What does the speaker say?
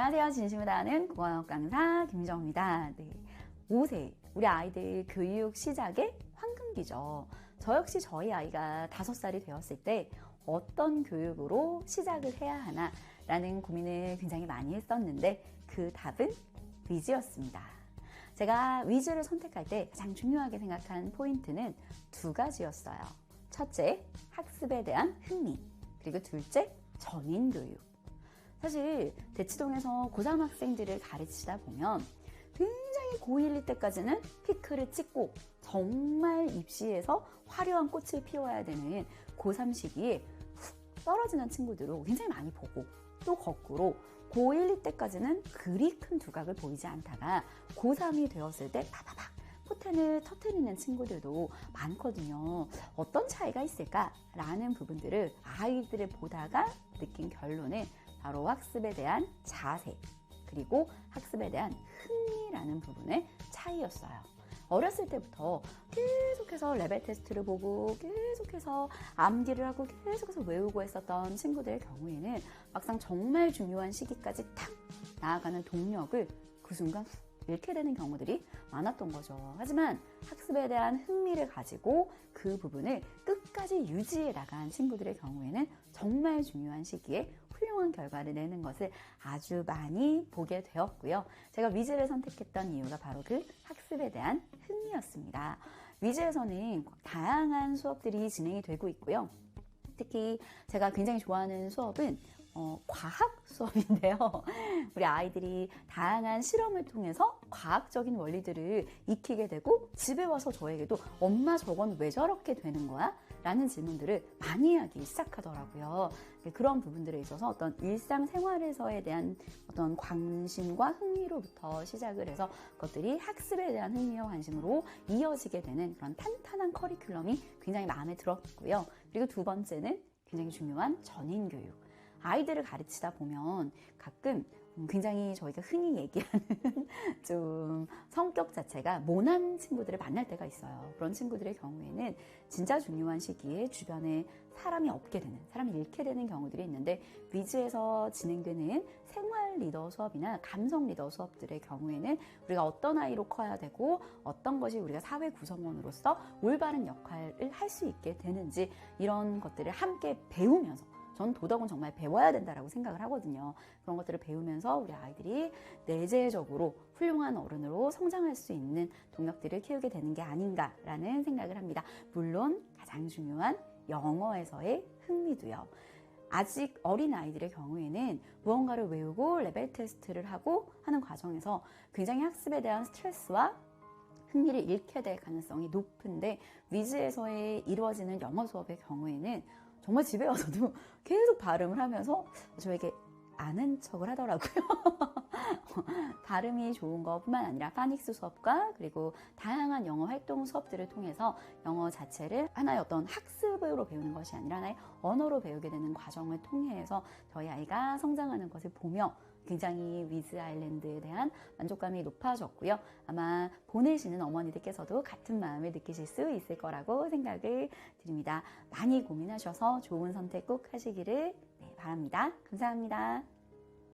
안녕하세요. 진심을 다하는 국어영어 강사 김정입니다. 네, 5세 우리 아이들 교육 시작의 황금기죠. 저 역시 저희 아이가 5살이 되었을 때 어떤 교육으로 시작을 해야 하나 라는 고민을 굉장히 많이 했었는데 그 답은 위즈였습니다. 제가 위즈를 선택할 때 가장 중요하게 생각한 포인트는 2가지였어요. 첫째, 학습에 대한 흥미, 그리고 둘째, 전인교육. 사실 대치동에서 고3 학생들을 가르치다 보면 굉장히 고1, 2 때까지는 피크를 찍고 정말 입시에서 화려한 꽃을 피워야 되는 고3 시기에 훅 떨어지는 친구들을 굉장히 많이 보고, 또 거꾸로 고1, 2 때까지는 그리 큰 두각을 보이지 않다가 고3이 되었을 때 파파팍 포텐을 터뜨리는 친구들도 많거든요. 어떤 차이가 있을까라는 부분들을 아이들을 보다가 느낀 결론은 바로 학습에 대한 자세, 그리고 학습에 대한 흥미라는 부분의 차이였어요. 어렸을 때부터 계속해서 레벨 테스트를 보고 계속해서 암기를 하고 계속해서 외우고 했었던 친구들의 경우에는 막상 정말 중요한 시기까지 탁 나아가는 동력을 그 순간 잃게 되는 경우들이 많았던 거죠. 하지만 학습에 대한 흥미를 가지고 그 부분을 끝까지 유지해 나간 친구들의 경우에는 정말 중요한 시기에 훌륭한 결과를 내는 것을 아주 많이 보게 되었고요. 제가 위즈를 선택했던 이유가 바로 그 학습에 대한 흥미였습니다. 위즈에서는 다양한 수업들이 진행이 되고 있고요. 특히 제가 굉장히 좋아하는 수업은 과학 수업인데요. 우리 아이들이 다양한 실험을 통해서 과학적인 원리들을 익히게 되고 집에 와서 저에게도 엄마 저건 왜 저렇게 되는 거야? 라는 질문들을 많이 하기 시작하더라고요. 그런 부분들에 있어서 어떤 일상생활에서에 대한 어떤 관심과 흥미로부터 시작을 해서 그것들이 학습에 대한 흥미와 관심으로 이어지게 되는 그런 탄탄한 커리큘럼이 굉장히 마음에 들었고요. 그리고 두 번째는 굉장히 중요한 전인교육. 아이들을 가르치다 보면 가끔 굉장히 저희가 흔히 얘기하는 좀 성격 자체가 모난 친구들을 만날 때가 있어요. 그런 친구들의 경우에는 진짜 중요한 시기에 주변에 사람이 없게 되는, 사람이 잃게 되는 경우들이 있는데, 위즈에서 진행되는 생활 리더 수업이나 감성 리더 수업들의 경우에는 우리가 어떤 아이로 커야 되고 어떤 것이 우리가 사회 구성원으로서 올바른 역할을 할 수 있게 되는지, 이런 것들을 함께 배우면서, 전 도덕은 정말 배워야 된다라고 생각을 하거든요. 그런 것들을 배우면서 우리 아이들이 내재적으로 훌륭한 어른으로 성장할 수 있는 동력들을 키우게 되는 게 아닌가라는 생각을 합니다. 물론 가장 중요한 영어에서의 흥미도요. 아직 어린 아이들의 경우에는 무언가를 외우고 레벨 테스트를 하고 하는 과정에서 굉장히 학습에 대한 스트레스와 흥미를 잃게 될 가능성이 높은데, 위즈에서의 이루어지는 영어 수업의 경우에는 정말 집에 와서도 계속 발음을 하면서 저에게 아는 척을 하더라고요. 발음이 좋은 것뿐만 아니라 파닉스 수업과 그리고 다양한 영어 활동 수업들을 통해서 영어 자체를 하나의 어떤 학습으로 배우는 것이 아니라 하나의 언어로 배우게 되는 과정을 통해서 저희 아이가 성장하는 것을 보며 굉장히 위즈 아일랜드에 대한 만족감이 높아졌고요. 아마 보내시는 어머니들께서도 같은 마음을 느끼실 수 있을 거라고 생각을 드립니다. 많이 고민하셔서 좋은 선택 꼭 하시기를 바랍니다. 감사합니다.